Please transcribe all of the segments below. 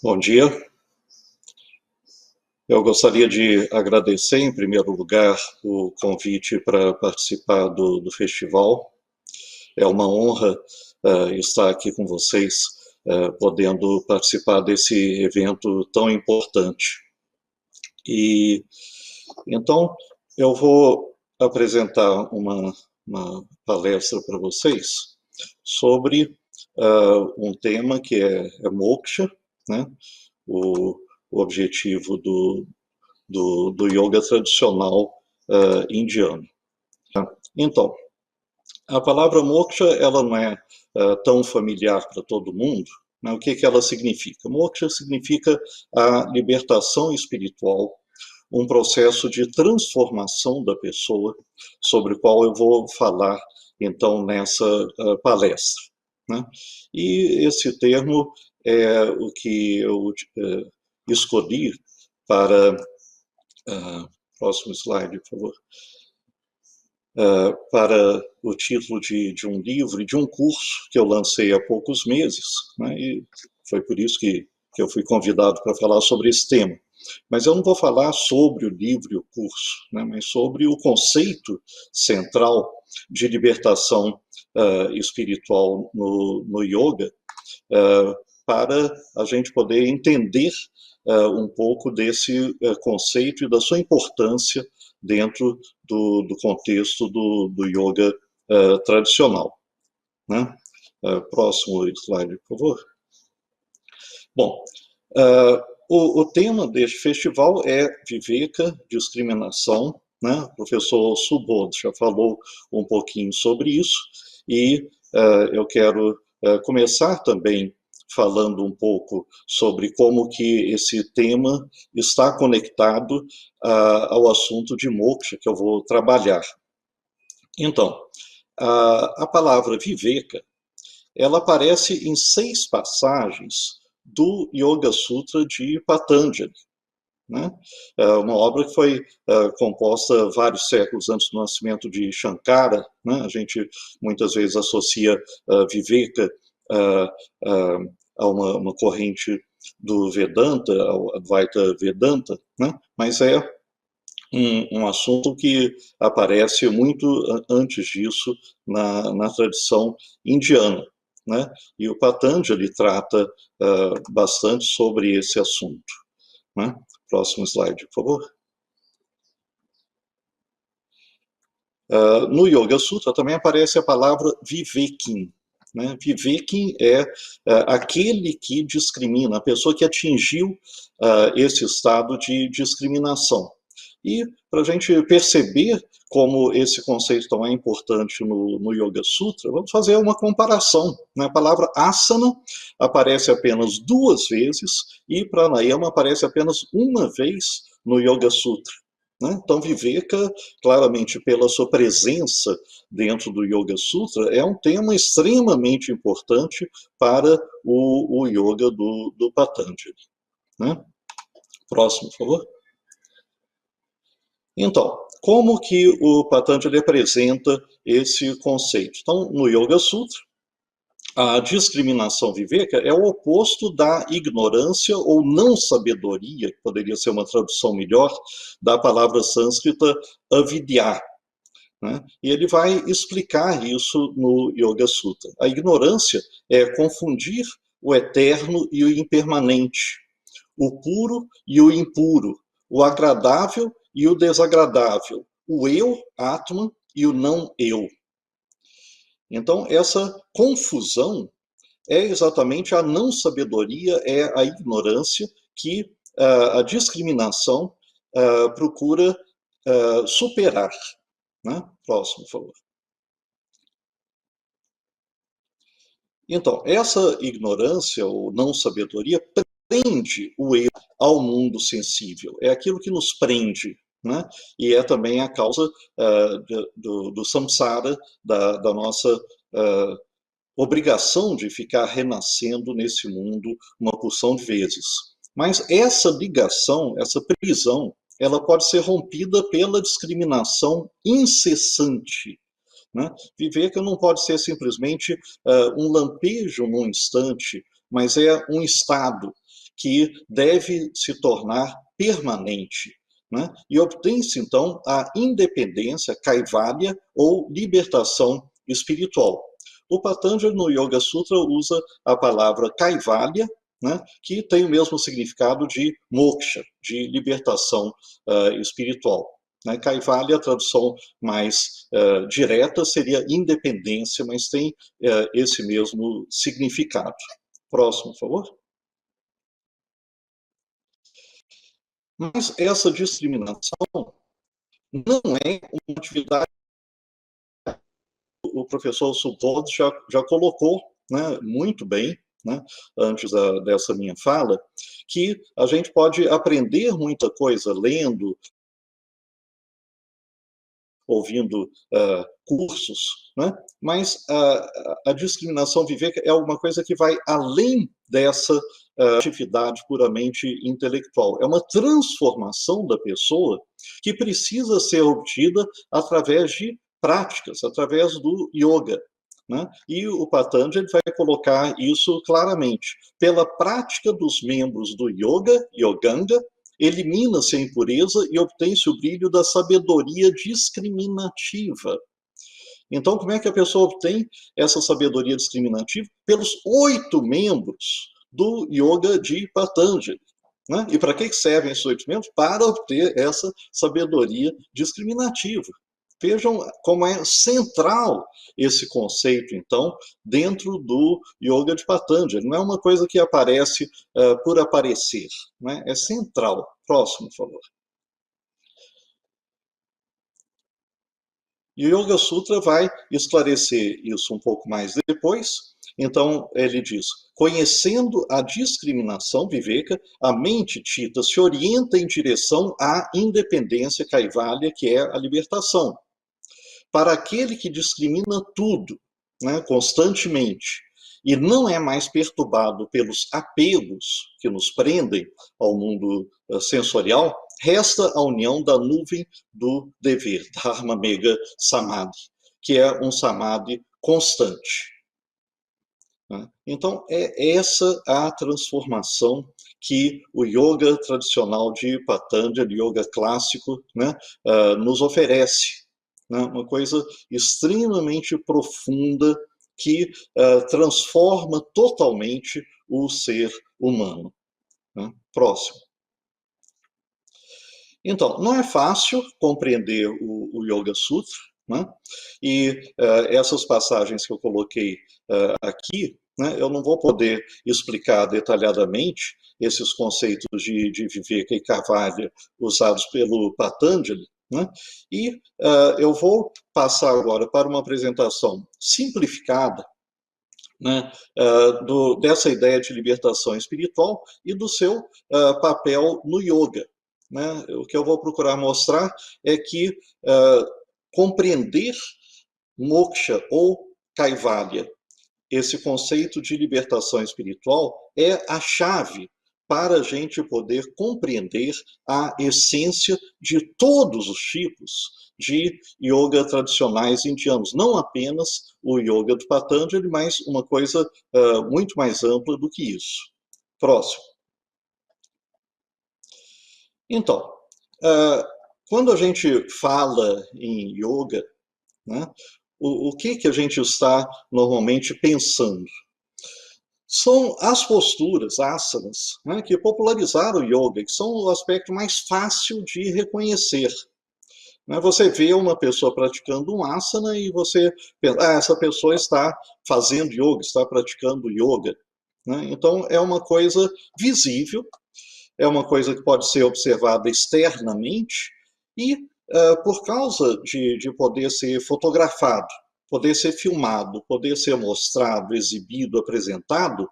Bom dia. Eu gostaria de agradecer, em primeiro lugar, o convite para participar do festival. É uma honra estar aqui com vocês, podendo participar desse evento tão importante. E então eu vou apresentar uma palestra para vocês sobre um tema que é moksha, né? O objetivo do yoga tradicional indiano. Então, a palavra moksha ela não é tão familiar para todo mundo, né? O que ela significa? Moksha significa a libertação espiritual, um processo de transformação da pessoa, sobre o qual eu vou falar, então, nessa palestra, né? E esse termo é o que eu escolhi para... próximo slide, por favor. Para o título de um livro e de um curso que eu lancei há poucos meses, né? E foi por isso que eu fui convidado para falar sobre esse tema. Mas eu não vou falar sobre o livro e o curso, né? Mas sobre o conceito central de libertação espiritual no yoga, para a gente poder entender um pouco desse conceito e da sua importância dentro do contexto do yoga tradicional, né? Próximo slide, por favor. Bom, o tema deste festival é Viveka, discriminação, né? O professor Subodh já falou um pouquinho sobre isso, e eu quero começar também falando um pouco sobre como que esse tema está conectado ao assunto de moksha que eu vou trabalhar. Então, a palavra Viveka, ela aparece em 6 passagens do Yoga Sutra de Patanjali, né? Uma obra que foi composta vários séculos antes do nascimento de Shankara, né? A gente muitas vezes associa Viveka a uma corrente do Vedanta, ao Advaita Vedanta, né? Mas é um assunto que aparece muito antes disso na tradição indiana, né? E o Patanjali trata bastante sobre esse assunto, né? Próximo slide, por favor. No Yoga Sutra também aparece a palavra Vivekin, né? Vivekin é aquele que discrimina, a pessoa que atingiu esse estado de discriminação. E para a gente perceber como esse conceito tão é importante no Yoga Sutra, vamos fazer uma comparação, né? A palavra asana aparece apenas 2 vezes e pranayama aparece apenas 1 vez no Yoga Sutra, né? Então, Viveka, claramente pela sua presença dentro do Yoga Sutra, é um tema extremamente importante para o yoga do Patanjali, né? Próximo, por favor. Então, como que o Patanjali apresenta esse conceito? Então, no Yoga Sutra, a discriminação viveka é o oposto da ignorância ou não sabedoria, que poderia ser uma tradução melhor, da palavra sânscrita avidya, né? E ele vai explicar isso no Yoga Sutra. A ignorância é confundir o eterno e o impermanente, o puro e o impuro, o agradável e o desagradável, o eu, Atman, e o não eu. Então, essa confusão é exatamente a não sabedoria, é a ignorância que a discriminação procura superar, né? Próximo, por favor. Então, essa ignorância ou não sabedoria prende o eu ao mundo sensível. É aquilo que nos prende, né? E é também a causa do samsara, da nossa obrigação de ficar renascendo nesse mundo uma porção de vezes. Mas essa ligação, essa prisão, ela pode ser rompida pela discriminação incessante, né? Viveka não pode ser simplesmente um lampejo num instante, mas é um estado que deve se tornar permanente, né? E obtém-se, então, a independência, kaivalya, ou libertação espiritual. O Patanjali, no Yoga Sutra, usa a palavra kaivalya, né, que tem o mesmo significado de moksha, de libertação espiritual. Né? Kaivalya, a tradução mais direta, seria independência, mas tem esse mesmo significado. Próximo, por favor. Mas essa discriminação não é uma atividade. O professor Subodh já colocou, né, muito bem, né, antes dessa minha fala, que a gente pode aprender muita coisa lendo, ouvindo cursos, né? Mas a discriminação viveka é alguma coisa que vai além dessa atividade puramente intelectual. É uma transformação da pessoa que precisa ser obtida através de práticas, através do yoga. Né? E o Patanjali vai colocar isso claramente. Pela prática dos membros do yoga, yoganga, elimina-se a impureza e obtém-se o brilho da sabedoria discriminativa. Então, como é que a pessoa obtém essa sabedoria discriminativa? Pelos 8 membros do Yoga de Patanjali. Né? E para que servem esses 8 membros? Para obter essa sabedoria discriminativa. Vejam como é central esse conceito, então, dentro do Yoga de Patanjali. Não é uma coisa que aparece por aparecer, né? É central. Próximo, por favor. E o Yoga Sutra vai esclarecer isso um pouco mais depois. Então, ele diz: conhecendo a discriminação viveka, a mente Chitta se orienta em direção à independência kaivalya, que é a libertação. Para aquele que discrimina tudo, né, constantemente, e não é mais perturbado pelos apegos que nos prendem ao mundo sensorial, resta a união da nuvem do dever, Dharma Mega Samadhi, que é um samadhi constante. Então, é essa a transformação que o yoga tradicional de Patanjali, yoga clássico, né, nos oferece. Né? Uma coisa extremamente profunda que transforma totalmente o ser humano. Né? Próximo. Então, não é fácil compreender o Yoga Sutra, né? E essas passagens que eu coloquei aqui, né, eu não vou poder explicar detalhadamente esses conceitos de Viveka e Kaivalya usados pelo Patanjali, né? E eu vou passar agora para uma apresentação simplificada, né, dessa ideia de libertação espiritual e do seu papel no yoga. Né? O que eu vou procurar mostrar é que compreender moksha ou kaivalya, esse conceito de libertação espiritual, é a chave para a gente poder compreender a essência de todos os tipos de yoga tradicionais indianos. Não apenas o yoga do Patanjali, mas uma coisa muito mais ampla do que isso. Próximo. Então, quando a gente fala em yoga, né, o que a gente está normalmente pensando? São as posturas, asanas, né, que popularizaram o yoga, que são o aspecto mais fácil de reconhecer. Né? Você vê uma pessoa praticando um asana e você pensa, essa pessoa está fazendo yoga, está praticando yoga. Né? Então, é uma coisa visível, é uma coisa que pode ser observada externamente e, por causa de poder ser fotografado, poder ser filmado, poder ser mostrado, exibido, apresentado,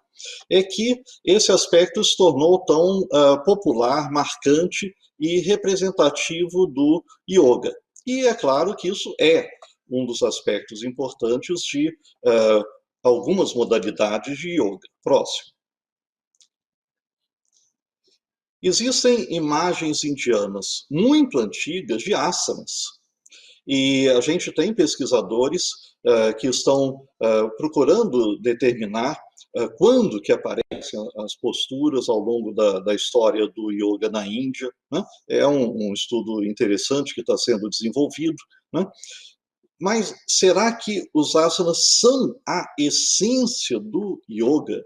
é que esse aspecto se tornou tão popular, marcante e representativo do yoga. E é claro que isso é um dos aspectos importantes de algumas modalidades de yoga. Próximo. Existem imagens indianas muito antigas de asanas. E a gente tem pesquisadores que estão procurando determinar quando que aparecem as posturas ao longo da história do yoga na Índia, né? É um estudo interessante que está sendo desenvolvido, né? Mas será que os asanas são a essência do yoga?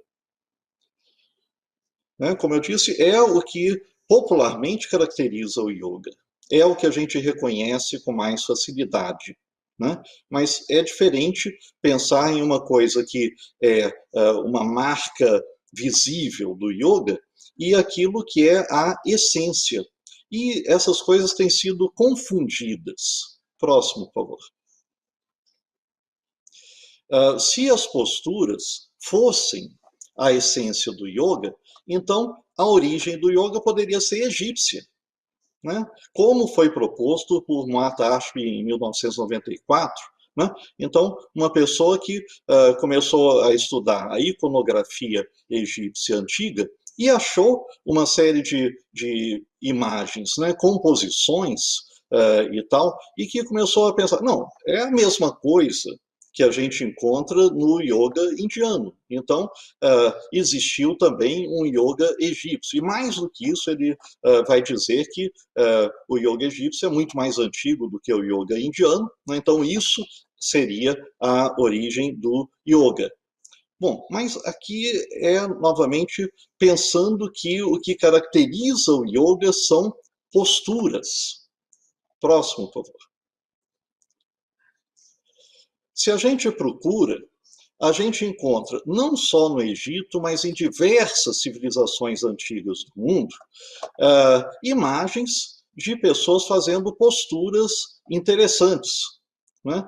Né? Como eu disse, é o que popularmente caracteriza o yoga. É o que a gente reconhece com mais facilidade. Né? Mas é diferente pensar em uma coisa que é uma marca visível do yoga e aquilo que é a essência. E essas coisas têm sido confundidas. Próximo, por favor. Se as posturas fossem a essência do yoga, então a origem do yoga poderia ser egípcia, né? Como foi proposto por Muhammad Ashby em 1994. Né? Então, uma pessoa que começou a estudar a iconografia egípcia antiga e achou uma série de imagens, né, composições e tal, e que começou a pensar, não, é a mesma coisa que a gente encontra no yoga indiano. Então, existiu também um yoga egípcio. E mais do que isso, ele vai dizer que o yoga egípcio é muito mais antigo do que o yoga indiano. Né? Então, isso seria a origem do yoga. Bom, mas aqui é novamente pensando que o que caracteriza o yoga são posturas. Próximo, por favor. Se a gente procura, a gente encontra, não só no Egito, mas em diversas civilizações antigas do mundo, imagens de pessoas fazendo posturas interessantes. Né?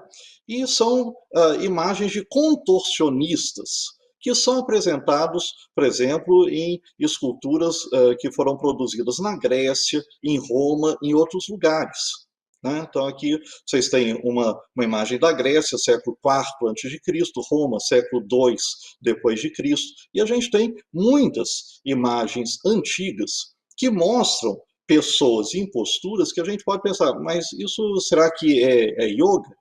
E são imagens de contorcionistas, que são apresentados, por exemplo, em esculturas que foram produzidas na Grécia, em Roma, em outros lugares. Né? Então, aqui vocês têm uma imagem da Grécia, século IV a.C., Roma, século II depois de Cristo, e a gente tem muitas imagens antigas que mostram pessoas em posturas que a gente pode pensar, mas isso será que é yoga?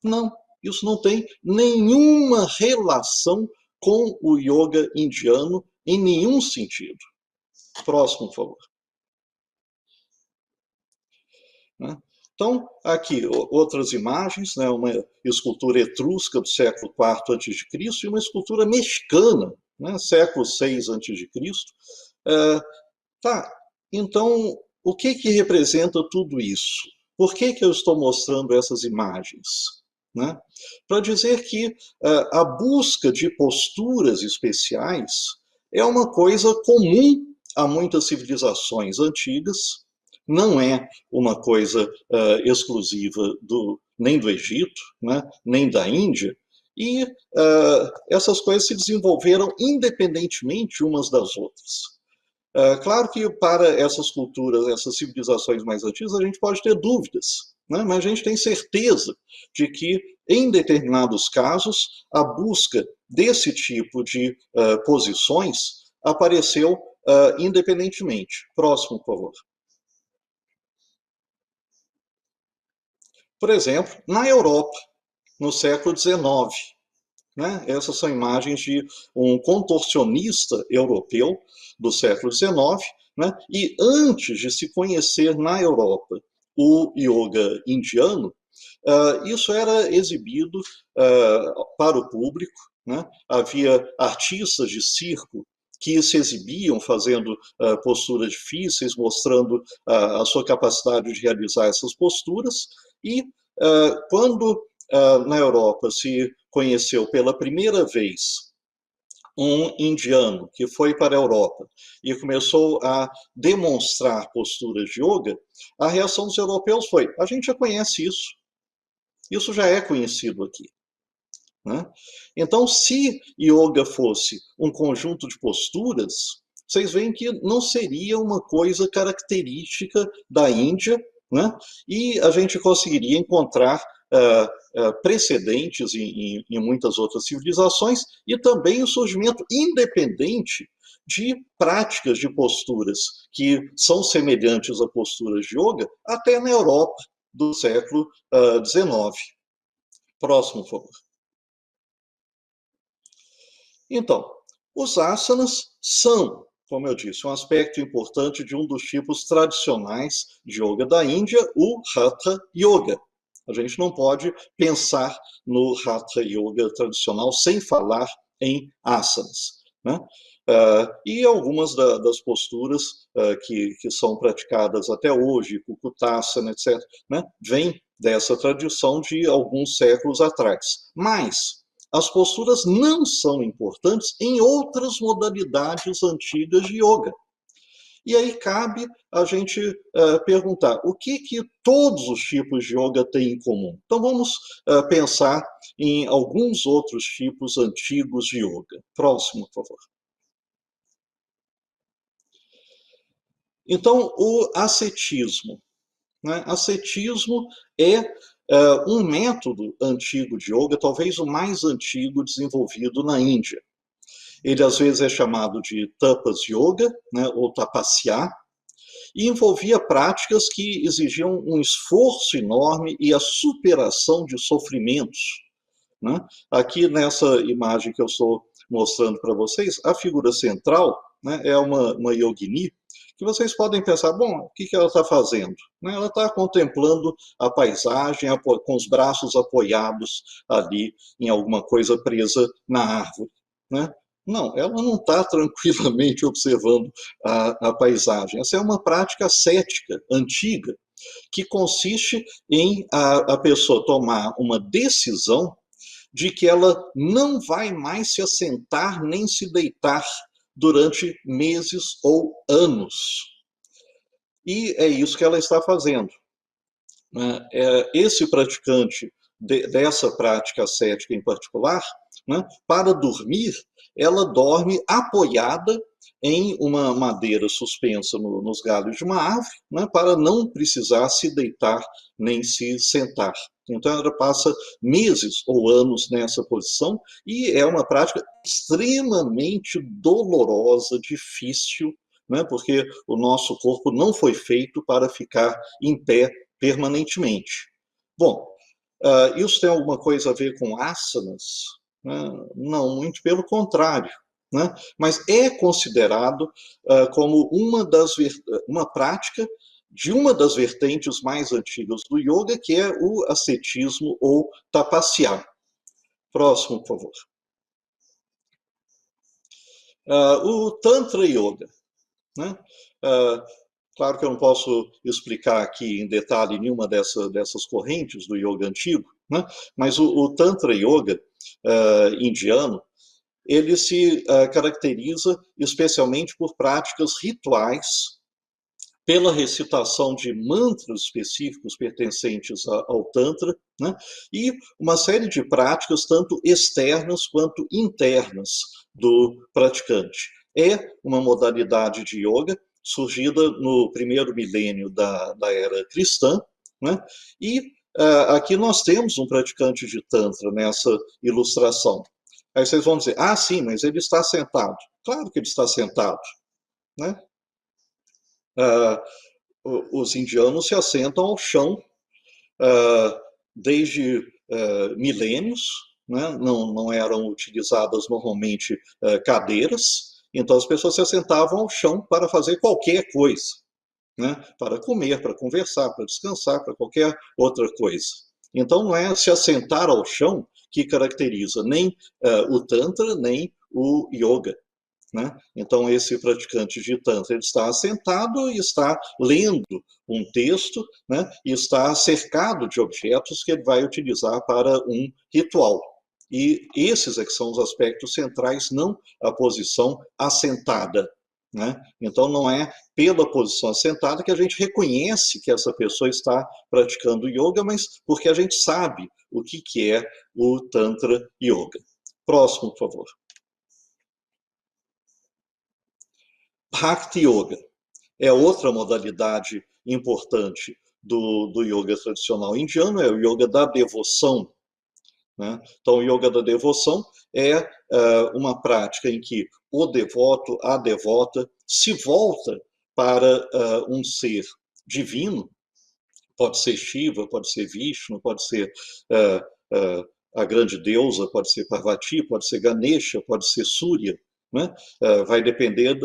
Não, isso não tem nenhuma relação com o yoga indiano em nenhum sentido. Próximo, por favor. Né? Então, aqui outras imagens, né, uma escultura etrusca do século IV a.C. e uma escultura mexicana, né, século VI a.C. Tá, então, o que representa tudo isso? Por que eu estou mostrando essas imagens? Né? Para dizer que a busca de posturas especiais é uma coisa comum a muitas civilizações antigas, não é uma coisa exclusiva nem do Egito, né, nem da Índia, e essas coisas se desenvolveram independentemente umas das outras. Claro que para essas culturas, essas civilizações mais antigas, a gente pode ter dúvidas, né? Mas a gente tem certeza de que, em determinados casos, a busca desse tipo de posições apareceu independentemente. Próximo, por favor. Por exemplo, na Europa, no século XIX, né? Essas são imagens de um contorcionista europeu do século XIX, né? E antes de se conhecer na Europa o yoga indiano, isso era exibido para o público, né? Havia artistas de circo que se exibiam fazendo posturas difíceis, mostrando a sua capacidade de realizar essas posturas, e quando na Europa se conheceu pela primeira vez um indiano que foi para a Europa e começou a demonstrar posturas de yoga, a reação dos europeus foi: a gente já conhece isso já é conhecido aqui. Né? Então, se yoga fosse um conjunto de posturas, vocês veem que não seria uma coisa característica da Índia, né? E a gente conseguiria encontrar precedentes em muitas outras civilizações e também o surgimento independente de práticas de posturas que são semelhantes a posturas de yoga até na Europa do século XIX. Próximo, por favor. Então, os asanas são, como eu disse, um aspecto importante de um dos tipos tradicionais de yoga da Índia, o Hatha Yoga. A gente não pode pensar no Hatha Yoga tradicional sem falar em asanas, né? E algumas das posturas que são praticadas até hoje, Kukutasana, etc., né, vêm dessa tradição de alguns séculos atrás. Mas as posturas não são importantes em outras modalidades antigas de yoga. E aí cabe a gente perguntar o que todos os tipos de yoga têm em comum. Então vamos pensar em alguns outros tipos antigos de yoga. Próximo, por favor. Então, o ascetismo. Né? Ascetismo é um método antigo de yoga, talvez o mais antigo desenvolvido na Índia. Ele às vezes é chamado de tapas yoga, né, ou tapasya, e envolvia práticas que exigiam um esforço enorme e a superação de sofrimentos. Né? Aqui nessa imagem que eu estou mostrando para vocês, a figura central, né, é uma yogini, que vocês podem pensar, bom, o que ela está fazendo? Né? Ela está contemplando a paisagem com os braços apoiados ali em alguma coisa presa na árvore. Né? Não, ela não está tranquilamente observando a paisagem. Essa é uma prática ascética antiga, que consiste em a pessoa tomar uma decisão de que ela não vai mais se assentar nem se deitar durante meses ou anos. E é isso que ela está fazendo. Esse praticante dessa prática ascética em particular, né, para dormir, ela dorme apoiada em uma madeira suspensa nos galhos de uma árvore, né, para não precisar se deitar nem se sentar. Então ela passa meses ou anos nessa posição e é uma prática extremamente dolorosa, difícil, né, porque o nosso corpo não foi feito para ficar em pé permanentemente. Bom, isso tem alguma coisa a ver com asanas? Não, muito pelo contrário. Né? Mas é considerado como uma prática de uma das vertentes mais antigas do yoga, que é o ascetismo ou tapasya. Próximo, por favor. O Tantra Yoga. Né? Claro que eu não posso explicar aqui em detalhe nenhuma dessas correntes do yoga antigo, né? Mas o Tantra Yoga indiano, ele se caracteriza especialmente por práticas rituais, pela recitação de mantras específicos pertencentes ao Tantra, né? E uma série de práticas, tanto externas quanto internas do praticante. É uma modalidade de yoga surgida no primeiro milênio da era cristã, né? E aqui nós temos um praticante de Tantra nessa ilustração. Aí vocês vão dizer, ah, sim, mas ele está sentado. Claro que ele está sentado, né? Os indianos se assentam ao chão desde milênios, né? Não eram utilizadas normalmente cadeiras, então as pessoas se assentavam ao chão para fazer qualquer coisa, né? Para comer, para conversar, para descansar, para qualquer outra coisa. Então não é se assentar ao chão que caracteriza nem o Tantra, nem o Yoga. Né? Então, esse praticante de Tantra ele está assentado e está lendo um texto, né? E está cercado de objetos que ele vai utilizar para um ritual. E esses é que são os aspectos centrais, não a posição assentada. Né? Então, não é pela posição assentada que a gente reconhece que essa pessoa está praticando yoga, mas porque a gente sabe o que é o Tantra Yoga. Próximo, por favor. Bhakti Yoga é outra modalidade importante do yoga tradicional indiano, é o yoga da devoção. Né? Então, o yoga da devoção é uma prática em que o devoto, a devota, se volta para um ser divino, pode ser Shiva, pode ser Vishnu, pode ser a grande deusa, pode ser Parvati, pode ser Ganesha, pode ser Surya, né? Vai depender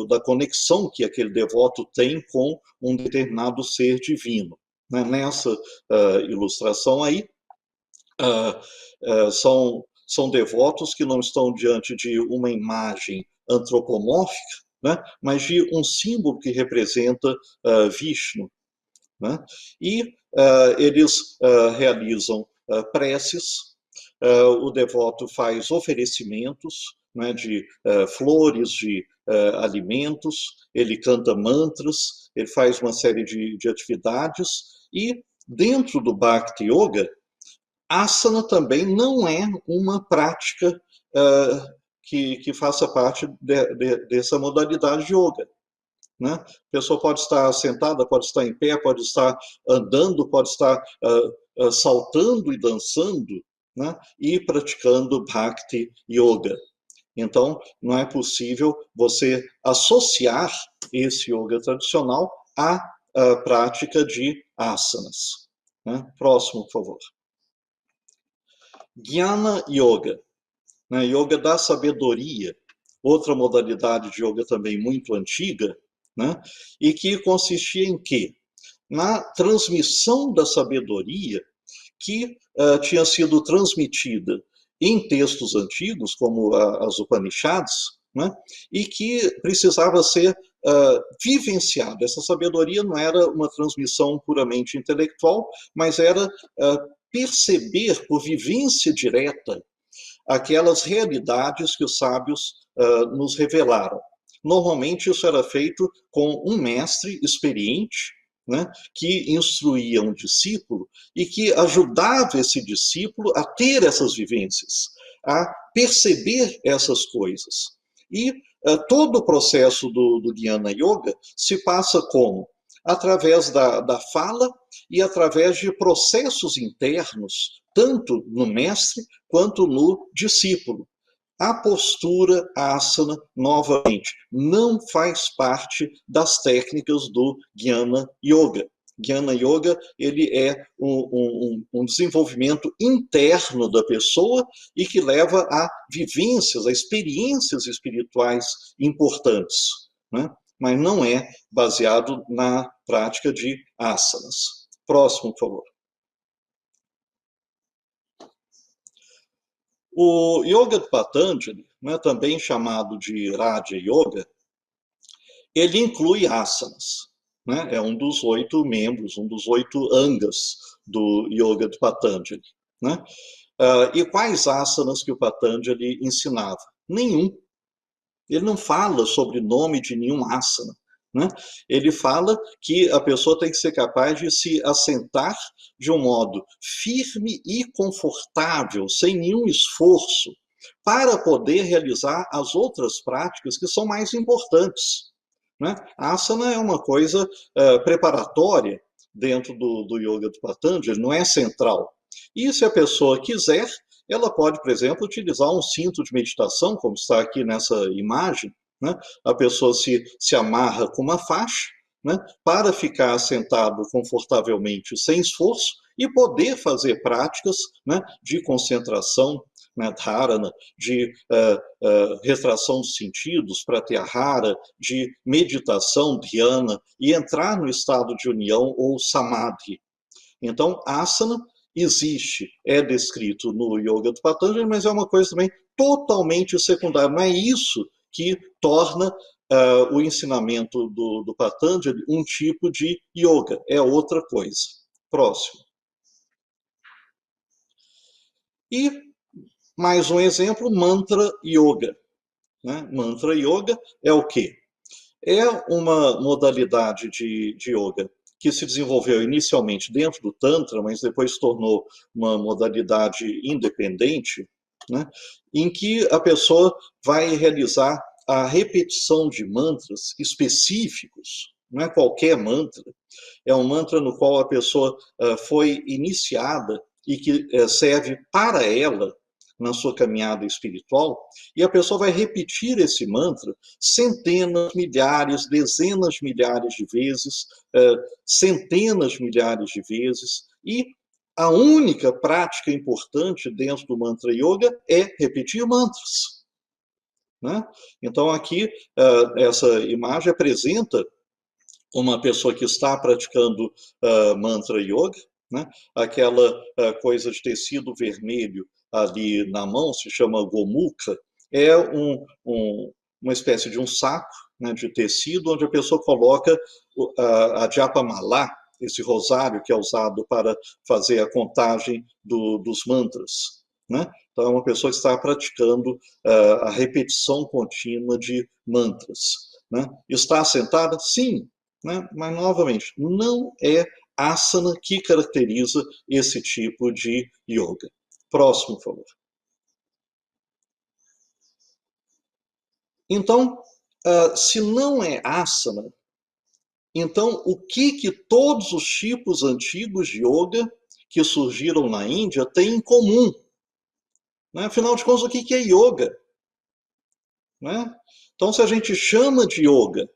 da conexão que aquele devoto tem com um determinado ser divino. Né? Nessa ilustração aí, são devotos que não estão diante de uma imagem antropomórfica, né? Mas de um símbolo que representa Vishnu. Né? E eles realizam preces, o devoto faz oferecimentos, né, de flores, de alimentos, ele canta mantras, ele faz uma série de atividades, e dentro do Bhakti Yoga, asana também não é uma prática que faça parte dessa modalidade de yoga. Né? A pessoa pode estar sentada, pode estar em pé, pode estar andando, pode estar saltando e dançando, né? E praticando Bhakti Yoga. Então, não é possível você associar esse yoga tradicional à prática de asanas. Né? Próximo, por favor. Jnana Yoga, né? Yoga da sabedoria, outra modalidade de yoga também muito antiga, né? E que consistia em quê? Na transmissão da sabedoria que tinha sido transmitida em textos antigos, como as Upanishads, né? E que precisava ser vivenciada. Essa sabedoria não era uma transmissão puramente intelectual, mas era perceber por vivência direta aquelas realidades que os sábios nos revelaram. Normalmente isso era feito com um mestre experiente, né, que instruía um discípulo e que ajudava esse discípulo a ter essas vivências, a perceber essas coisas. E todo o processo do Jnana Yoga se passa como? Através da fala e através de processos internos, tanto no mestre quanto no discípulo. A postura asana, novamente, não faz parte das técnicas do Jnana Yoga. Jnana Yoga ele é um desenvolvimento interno da pessoa e que leva a vivências, a experiências espirituais importantes, né? Mas não é baseado na prática de asanas. Próximo, por favor. O Yoga de Patanjali, né, também chamado de Raja Yoga, ele inclui asanas. Né? É um dos 8 membros, um dos 8 angas do Yoga de Patanjali. Né? E quais asanas que o Patanjali ensinava? Nenhum. Ele não fala sobre o nome de nenhum asana. Né? Ele fala que a pessoa tem que ser capaz de se assentar de um modo firme e confortável, sem nenhum esforço, para poder realizar as outras práticas que são mais importantes. Né? A asana é uma coisa preparatória dentro do Yoga do Patanjali, não é central. E se a pessoa quiser, ela pode, por exemplo, utilizar um cinto de meditação, como está aqui nessa imagem, né? A pessoa se amarra com uma faixa, né? Para ficar sentado confortavelmente, sem esforço, e poder fazer práticas, né? De concentração, né? Dharana, de retração dos sentidos, pratyahara, de meditação, dhyana, e entrar no estado de união ou samadhi. Então, asana existe, é descrito no Yoga do Patanjali, mas é uma coisa também totalmente secundária. Não é isso que torna o ensinamento do Patanjali um tipo de yoga, é outra coisa. Próximo. E mais um exemplo, Mantra Yoga. Né? Mantra Yoga é o quê? É uma modalidade de yoga que se desenvolveu inicialmente dentro do Tantra, mas depois se tornou uma modalidade independente, né, em que a pessoa vai realizar a repetição de mantras específicos, não é qualquer mantra, é um mantra no qual a pessoa foi iniciada e que serve para ela na sua caminhada espiritual, e a pessoa vai repetir esse mantra centenas, milhares, dezenas de milhares de vezes, centenas de milhares de vezes, e a única prática importante dentro do Mantra Yoga é repetir mantras. Né? Então, aqui, essa imagem apresenta uma pessoa que está praticando Mantra Yoga, né? Aquela coisa de tecido vermelho ali na mão, se chama Gomukha, é uma espécie de um saco, né, de tecido, onde a pessoa coloca a Japamala, esse rosário que é usado para fazer a contagem dos mantras. Né? Então, é uma pessoa que está praticando a repetição contínua de mantras. Né? Está sentada? Sim, né? Mas, novamente, não é asana que caracteriza esse tipo de yoga. Próximo, por favor. Então, se não é asana, então o que todos os tipos antigos de yoga que surgiram na Índia têm em comum? Né? Afinal de contas, o que é yoga? Né? Então, se a gente chama de yoga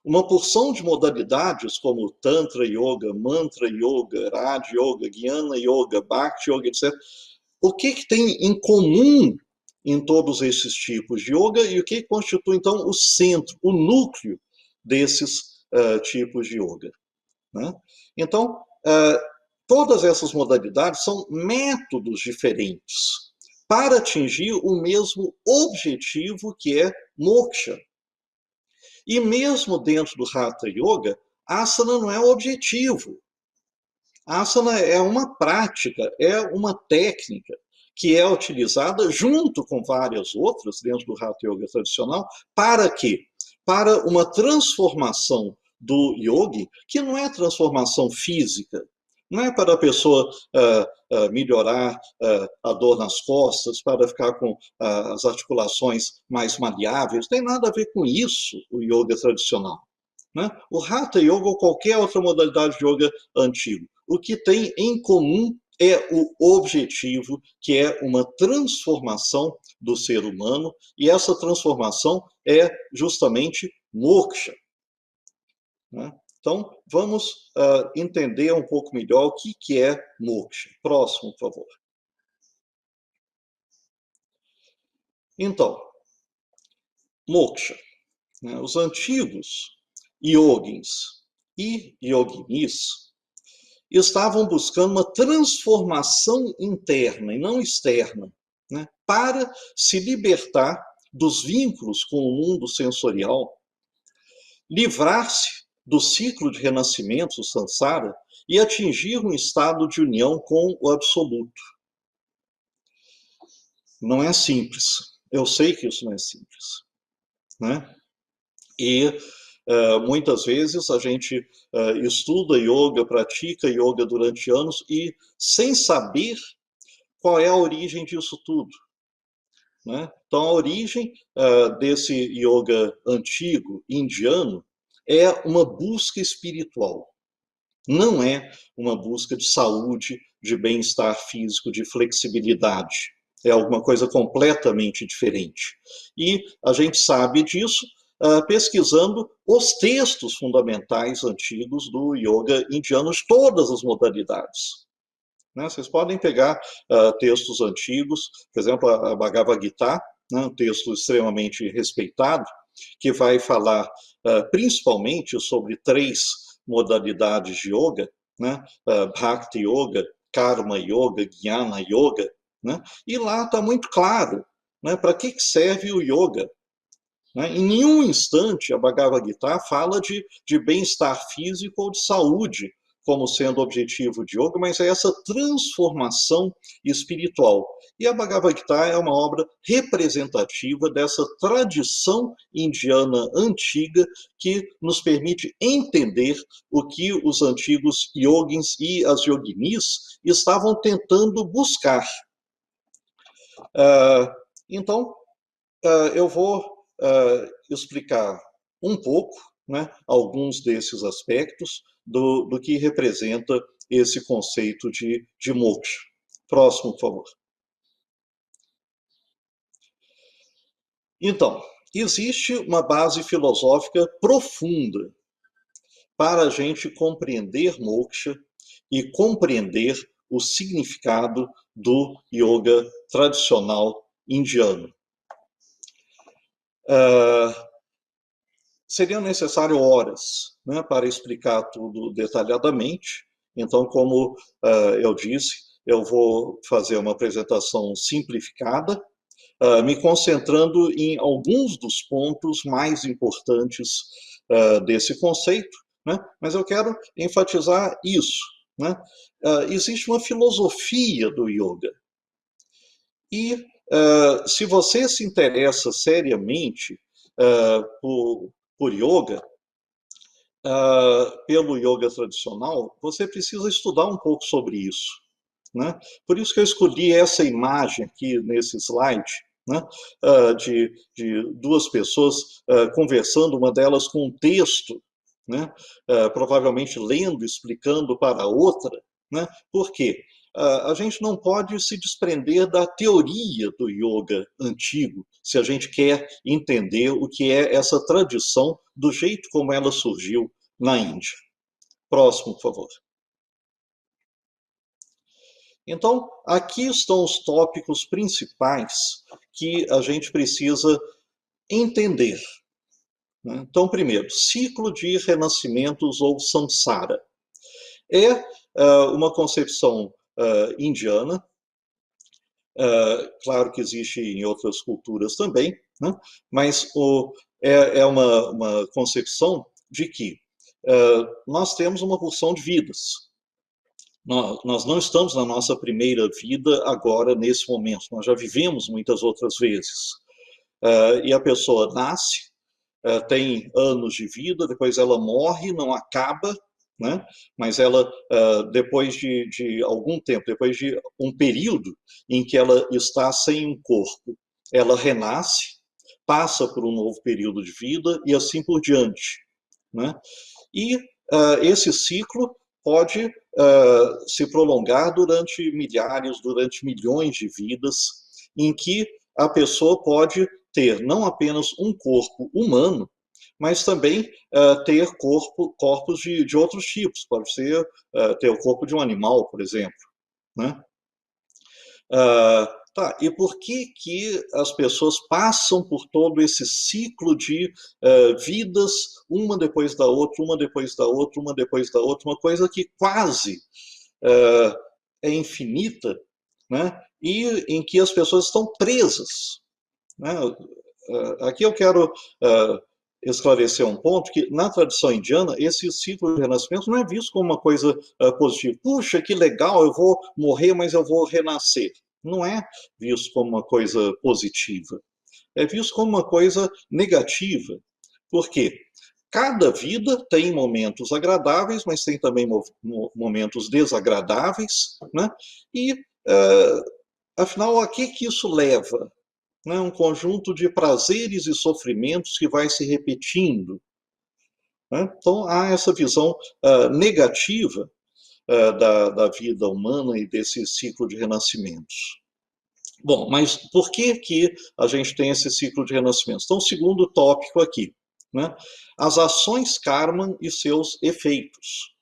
uma porção de modalidades como Tantra Yoga, Mantra Yoga, Raja Yoga, Jnana Yoga, Bhakti Yoga, etc. O que tem em comum em todos esses tipos de yoga e o que constitui, então, o centro, o núcleo desses tipos de yoga? Né? Então, todas essas modalidades são métodos diferentes para atingir o mesmo objetivo que é moksha. E mesmo dentro do Hatha Yoga, asana não é o objetivo. Asana é uma prática, é uma técnica que é utilizada junto com várias outras dentro do Hatha Yoga tradicional. Para quê? Para uma transformação do yogi, que não é transformação física, não é para a pessoa melhorar a dor nas costas, para ficar com as articulações mais maleáveis, tem nada a ver com isso o yoga tradicional. Né? O Hatha Yoga ou qualquer outra modalidade de yoga antigo, o que tem em comum é o objetivo, que é uma transformação do ser humano, e essa transformação é justamente moksha. Né? Então, vamos entender um pouco melhor o que é moksha. Próximo, por favor. Então, moksha. Né? Os antigos yogins e yoginis estavam buscando uma transformação interna e não externa, né? Para se libertar dos vínculos com o mundo sensorial, livrar-se do ciclo de renascimento, o samsara, e atingir um estado de união com o absoluto. Não é simples. Eu sei que isso não é simples. Né? E muitas vezes a gente estuda yoga, pratica yoga durante anos e sem saber qual é a origem disso tudo. Né? Então, a origem desse yoga antigo, indiano, é uma busca espiritual. Não é uma busca de saúde, de bem-estar físico, de flexibilidade. É alguma coisa completamente diferente. E a gente sabe disso pesquisando os textos fundamentais antigos do yoga indiano, de todas as modalidades. Né? Vocês podem pegar textos antigos, por exemplo, a Bhagavad Gita, né? Um texto extremamente respeitado, que vai falar principalmente sobre 3 modalidades de yoga, né? Bhakti Yoga, Karma Yoga, Jnana Yoga, né? E lá está muito claro, né, para que serve o yoga. Né? Em nenhum instante a Bhagavad Gita fala de bem-estar físico ou de saúde como sendo objetivo de yoga, mas é essa transformação espiritual. E a Bhagavad Gita é uma obra representativa dessa tradição indiana antiga que nos permite entender o que os antigos yogins e as yoginis estavam tentando buscar. Então, eu vou explicar um pouco, né, alguns desses aspectos do que representa esse conceito de moksha. Próximo, por favor. Então, existe uma base filosófica profunda para a gente compreender moksha e compreender o significado do yoga tradicional indiano. Seriam necessárias horas, né, para explicar tudo detalhadamente. Então, como eu disse, eu vou fazer uma apresentação simplificada, me concentrando em alguns dos pontos mais importantes desse conceito, né? Mas eu quero enfatizar isso, né? Existe uma filosofia do yoga. E se você se interessa seriamente por yoga, pelo yoga tradicional, você precisa estudar um pouco sobre isso, né? Por isso que eu escolhi essa imagem aqui nesse slide, né? De duas pessoas conversando, uma delas com um texto, né? Provavelmente lendo, explicando para a outra, né? Por quê? A gente não pode se desprender da teoria do yoga antigo, se a gente quer entender o que é essa tradição do jeito como ela surgiu na Índia. Próximo, por favor. Então, aqui estão os tópicos principais que a gente precisa entender. Então, primeiro, ciclo de renascimentos ou samsara. É uma concepção indiana, claro que existe em outras culturas também, né? Mas é uma concepção de que nós temos uma porção de vidas. Nós não estamos na nossa primeira vida agora, nesse momento. Nós já vivemos muitas outras vezes. E a pessoa nasce, tem anos de vida, depois ela morre, não acaba, né? Mas ela, depois de algum tempo, depois de um período em que ela está sem um corpo, ela renasce, passa por um novo período de vida e assim por diante, né? E esse ciclo pode se prolongar durante milhares, durante milhões de vidas, em que a pessoa pode ter não apenas um corpo humano, mas também ter corpos de outros tipos. Pode ser ter o corpo de um animal, por exemplo, né? Tá, e por que as pessoas passam por todo esse ciclo de vidas, uma depois da outra, uma depois da outra, uma depois da outra, uma coisa que quase é infinita, né? E em que as pessoas estão presas, né? Aqui eu quero esclarecer um ponto, que na tradição indiana, esse ciclo de renascimento não é visto como uma coisa positiva. Puxa, que legal, eu vou morrer, mas eu vou renascer. Não é visto como uma coisa positiva. É visto como uma coisa negativa. Por quê? Cada vida tem momentos agradáveis, mas tem também momentos desagradáveis, né? E, afinal, a que isso leva? Né? Um conjunto de prazeres e sofrimentos que vai se repetindo. Né? Então, há essa visão negativa da vida humana e desse ciclo de renascimentos. Bom, mas por que a gente tem esse ciclo de renascimentos? Então, o segundo tópico aqui, né? As ações karma e seus efeitos.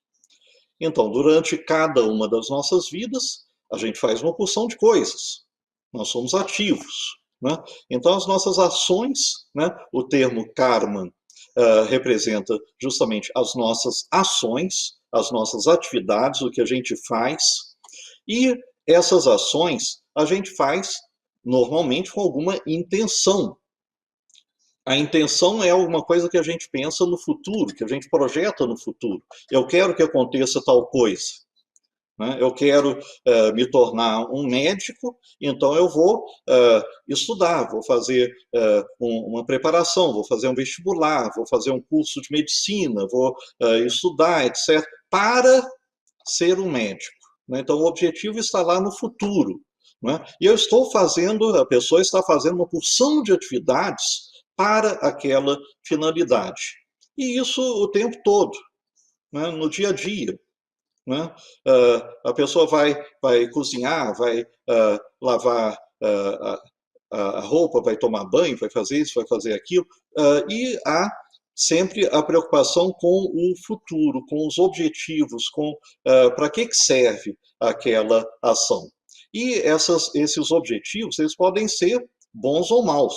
Então, durante cada uma das nossas vidas, a gente faz uma porção de coisas. Nós somos ativos, né? Então, as nossas ações, né? O termo karma representa justamente as nossas ações, as nossas atividades, o que a gente faz. E essas ações a gente faz normalmente com alguma intenção. A intenção é alguma coisa que a gente pensa no futuro, que a gente projeta no futuro. Eu quero que aconteça tal coisa. Né? Eu quero me tornar um médico, então eu vou estudar, vou fazer uma preparação, vou fazer um vestibular, vou fazer um curso de medicina, vou estudar, etc., para ser um médico. Né? Então, o objetivo está lá no futuro. Né? E eu estou fazendo, a pessoa está fazendo uma porção de atividades para aquela finalidade. E isso o tempo todo, né? No dia a dia. Né? A pessoa vai cozinhar, vai lavar a roupa, vai tomar banho, vai fazer isso, vai fazer aquilo, e há sempre a preocupação com o futuro, com os objetivos, com para que serve aquela ação. E esses objetivos, eles podem ser bons ou maus.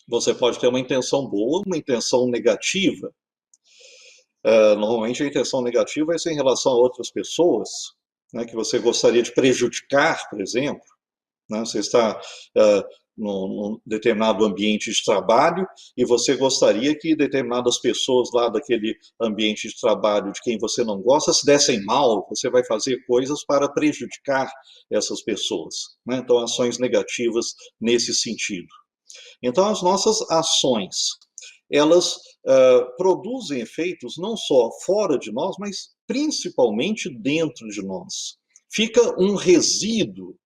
Você pode ter uma intenção boa, uma intenção negativa. Normalmente a intenção negativa vai ser em relação a outras pessoas, né, que você gostaria de prejudicar, por exemplo. Né? Você está num determinado ambiente de trabalho e você gostaria que determinadas pessoas lá daquele ambiente de trabalho de quem você não gosta se dessem mal, você vai fazer coisas para prejudicar essas pessoas. Né? Então, ações negativas nesse sentido. Então, as nossas ações, elas produzem efeitos não só fora de nós, mas principalmente dentro de nós. Fica um resíduo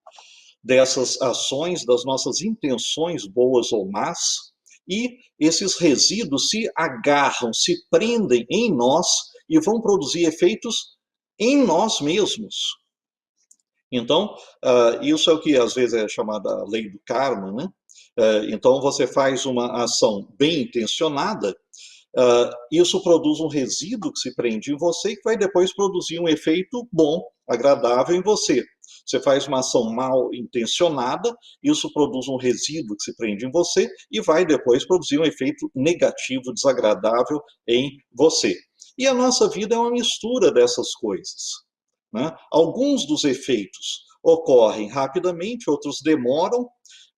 dessas ações, das nossas intenções boas ou más, e esses resíduos se agarram, se prendem em nós e vão produzir efeitos em nós mesmos. Então, isso é o que às vezes é chamada lei do karma, né? Então, você faz uma ação bem intencionada, isso produz um resíduo que se prende em você e que vai depois produzir um efeito bom, agradável em você. Você faz uma ação mal intencionada, isso produz um resíduo que se prende em você e vai depois produzir um efeito negativo, desagradável em você. E a nossa vida é uma mistura dessas coisas. Né? Alguns dos efeitos ocorrem rapidamente, outros demoram,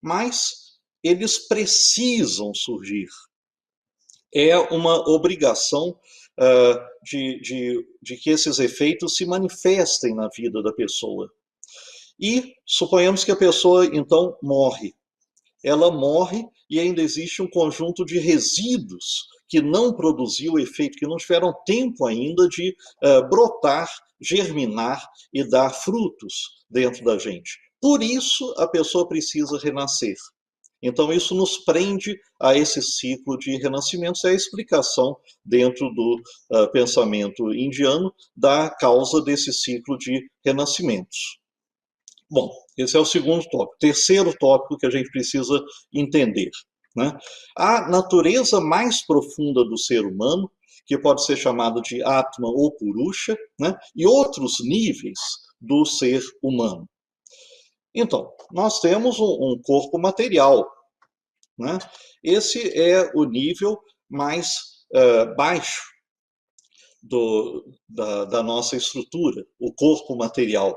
mas eles precisam surgir. É uma obrigação de que esses efeitos se manifestem na vida da pessoa. E suponhamos que a pessoa, então, morre. Ela morre e ainda existe um conjunto de resíduos que não produziu efeito, que não tiveram tempo ainda de brotar, germinar e dar frutos dentro da gente. Por isso, a pessoa precisa renascer. Então, isso nos prende a esse ciclo de renascimentos, é a explicação dentro do pensamento indiano da causa desse ciclo de renascimentos. Bom, esse é o segundo tópico. Terceiro tópico que a gente precisa entender. Né? A natureza mais profunda do ser humano, que pode ser chamado de Atma ou Purusha, né? E outros níveis do ser humano. Então, nós temos um corpo material. Né? Esse é o nível mais baixo da nossa estrutura, o corpo material.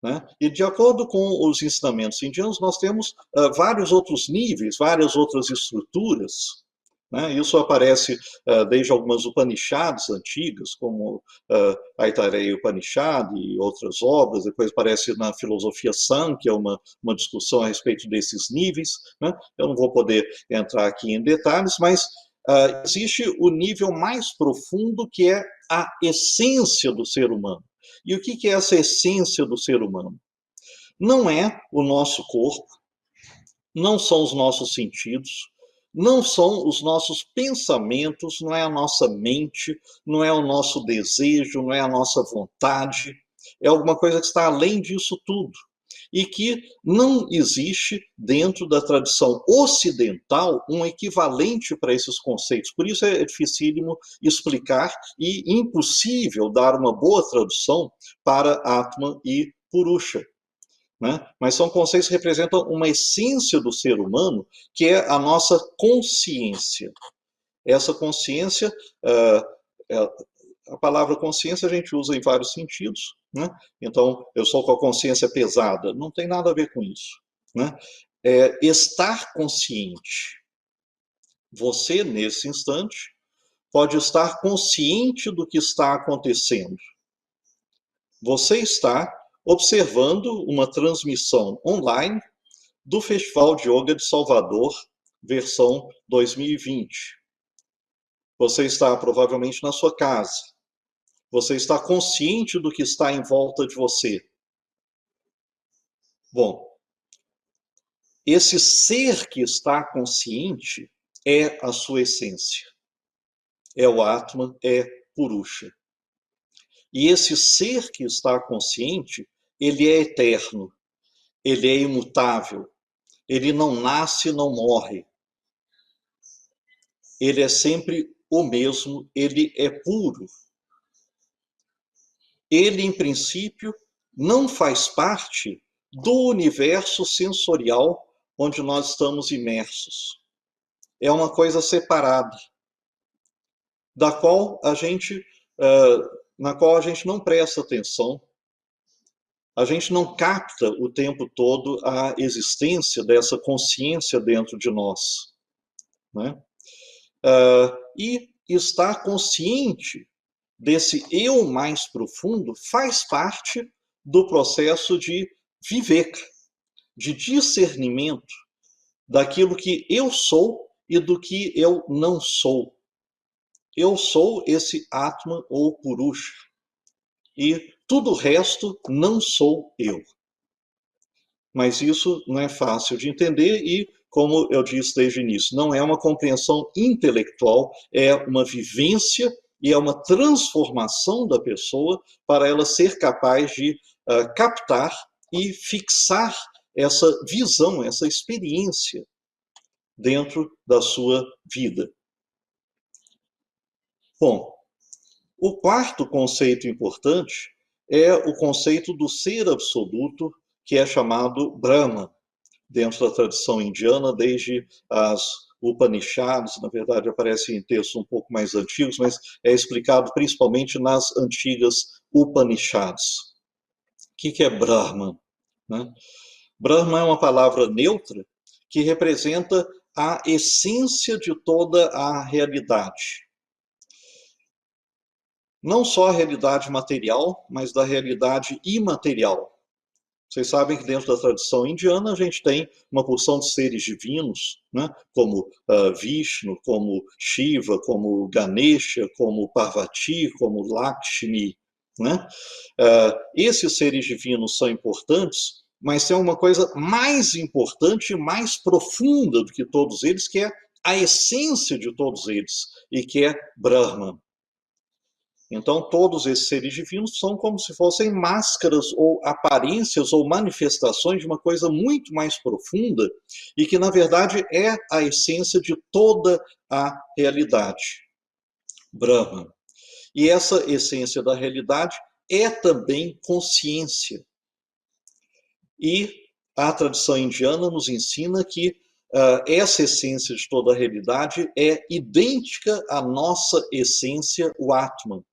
Né? E de acordo com os ensinamentos indianos, nós temos vários outros níveis, várias outras estruturas. Né? Isso aparece desde algumas Upanishads antigas, como Aitareya Upanishad e outras obras, depois aparece na filosofia Sankhya uma discussão a respeito desses níveis. Né? Eu não vou poder entrar aqui em detalhes, mas existe o nível mais profundo, que é a essência do ser humano. E o que é essa essência do ser humano? Não é o nosso corpo, não são os nossos sentidos, não são os nossos pensamentos, não é a nossa mente, não é o nosso desejo, não é a nossa vontade. É alguma coisa que está além disso tudo. E que não existe dentro da tradição ocidental um equivalente para esses conceitos. Por isso é dificílimo explicar e impossível dar uma boa tradução para Atman e Purusha. Né? Mas são conceitos que representam uma essência do ser humano, que é a nossa consciência. Essa consciência, a palavra consciência a gente usa em vários sentidos. Né? Então, eu sou com a consciência pesada. Não tem nada a ver com isso. Né? Estar consciente. Você, nesse instante, pode estar consciente do que está acontecendo. Você está observando uma transmissão online do Festival de Yoga de Salvador, versão 2020. Você está provavelmente na sua casa. Você está consciente do que está em volta de você. Bom, esse ser que está consciente é a sua essência. É o Atman, é Purusha. E esse ser que está consciente, ele é eterno, ele é imutável, ele não nasce, não morre. ele é sempre o mesmo, ele é puro. Ele, em princípio, não faz parte do universo sensorial onde nós estamos imersos. É uma coisa separada, da qual a gente, na qual a gente não presta atenção, a gente não capta o tempo todo a existência dessa consciência dentro de nós, né? E estar consciente desse eu mais profundo faz parte do processo de viver, de discernimento daquilo que eu sou e do que eu não sou. Eu sou esse Atman ou Purusha e tudo o resto não sou eu. Mas isso não é fácil de entender e, como eu disse desde o início, não é uma compreensão intelectual, é uma vivência e é uma transformação da pessoa para ela ser capaz de captar e fixar essa visão, essa experiência dentro da sua vida. Bom, o quarto conceito importante é o conceito do ser absoluto, que é chamado Brahma, dentro da tradição indiana, desde as Upanishads, na verdade aparece em textos um pouco mais antigos, mas é explicado principalmente nas antigas Upanishads. O que é Brahman? Né? Brahman é uma palavra neutra que representa a essência de toda a realidade. Não só a realidade material, mas da realidade imaterial. Vocês sabem que dentro da tradição indiana a gente tem uma porção de seres divinos, né? Como Vishnu, como Shiva, como Ganesha, como Parvati, como Lakshmi. Né? Esses seres divinos são importantes, mas tem uma coisa mais importante e mais profunda do que todos eles, que é a essência de todos eles, e que é Brahman. Então, todos esses seres divinos são como se fossem máscaras ou aparências ou manifestações de uma coisa muito mais profunda e que, na verdade, é a essência de toda a realidade. Brahman. E essa essência da realidade é também consciência. E a tradição indiana nos ensina que essa essência de toda a realidade é idêntica à nossa essência, o Atman.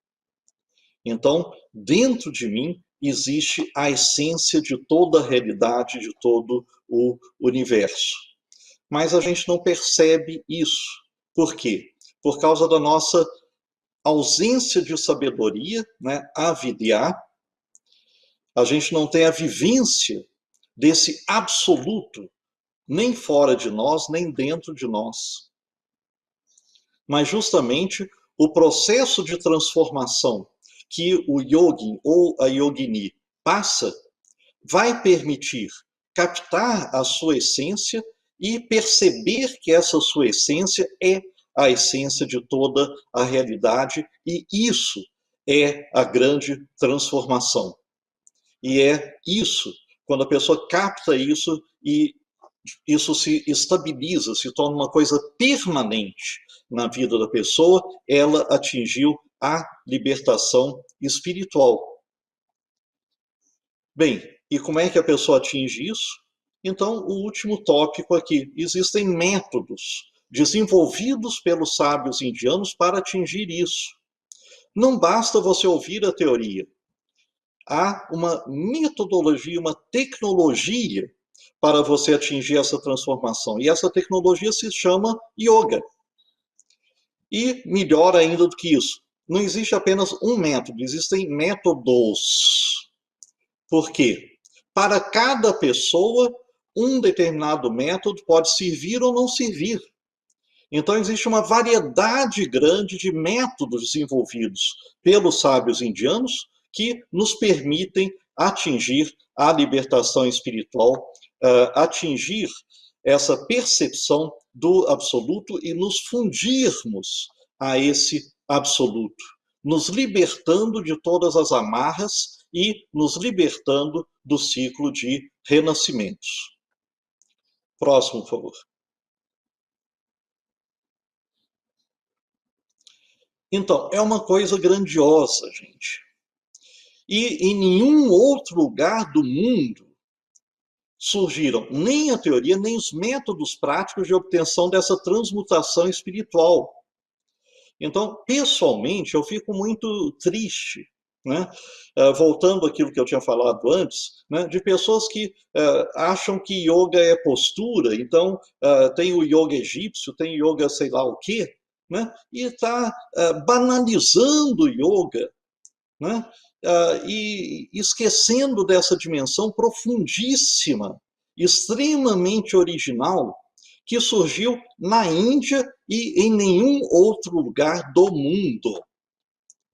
Então, dentro de mim existe a essência de toda a realidade, de todo o universo. Mas a gente não percebe isso. Por quê? Por causa da nossa ausência de sabedoria, né? Avidya. A gente não tem a vivência desse absoluto, nem fora de nós, nem dentro de nós. Mas justamente o processo de transformação que o yogi ou a yogini passa vai permitir captar a sua essência e perceber que essa sua essência é a essência de toda a realidade, e isso é a grande transformação. E é isso, quando a pessoa capta isso e isso se estabiliza, se torna uma coisa permanente na vida da pessoa, ela atingiu a libertação espiritual. Bem, e como é que a pessoa atinge isso? Então, o último tópico aqui: existem métodos desenvolvidos pelos sábios indianos para atingir isso. Não basta você ouvir a teoria. Há uma metodologia, uma tecnologia para você atingir essa transformação. E essa tecnologia se chama yoga. E melhor ainda do que isso, não existe apenas um método, existem métodos. Por quê? Para cada pessoa, um determinado método pode servir ou não servir. Então, existe uma variedade grande de métodos desenvolvidos pelos sábios indianos que nos permitem atingir a libertação espiritual, atingir essa percepção do absoluto e nos fundirmos a esse absoluto, nos libertando de todas as amarras e nos libertando do ciclo de renascimentos. Próximo, por favor. Então, é uma coisa grandiosa, gente. E em nenhum outro lugar do mundo surgiram nem a teoria, nem os métodos práticos de obtenção dessa transmutação espiritual. Então, pessoalmente, eu fico muito triste, né? Voltando àquilo que eu tinha falado antes, né? De pessoas que acham que yoga é postura, então tem o yoga egípcio, tem o yoga sei lá o quê, né? E está banalizando o yoga, né? E esquecendo dessa dimensão profundíssima, extremamente original, que surgiu na Índia e em nenhum outro lugar do mundo.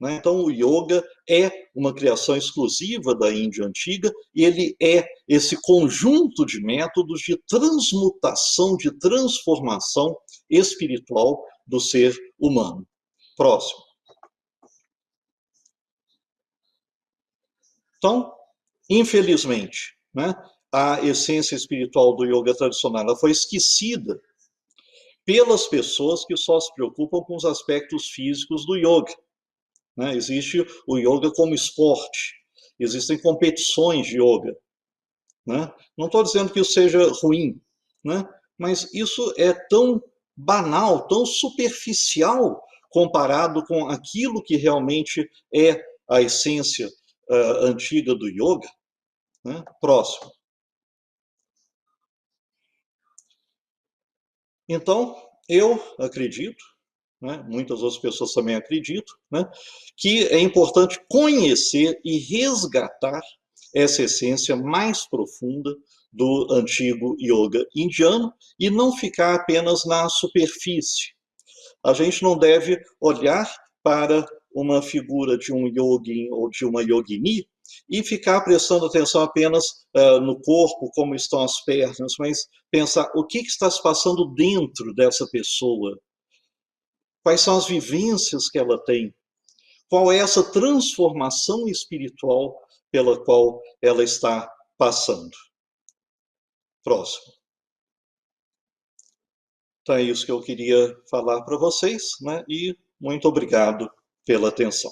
Né? Então, o yoga é uma criação exclusiva da Índia antiga e ele é esse conjunto de métodos de transmutação, de transformação espiritual do ser humano. Próximo. Então, infelizmente, né, a essência espiritual do yoga tradicional ela foi esquecida pelas pessoas que só se preocupam com os aspectos físicos do yoga. Né? Existe o yoga como esporte, existem competições de yoga. Né? Não estou dizendo que isso seja ruim, né? Mas isso é tão banal, tão superficial comparado com aquilo que realmente é a essência antiga do yoga. Né? Próximo. Então, eu acredito, né, muitas outras pessoas também acreditam, né, que é importante conhecer e resgatar essa essência mais profunda do antigo yoga indiano e não ficar apenas na superfície. A gente não deve olhar para uma figura de um yogin ou de uma yogini e ficar prestando atenção apenas no corpo, como estão as pernas, mas pensar o que está se passando dentro dessa pessoa, quais são as vivências que ela tem, qual é essa transformação espiritual pela qual ela está passando. Próximo. Então é isso que eu queria falar para vocês, né? E muito obrigado pela atenção.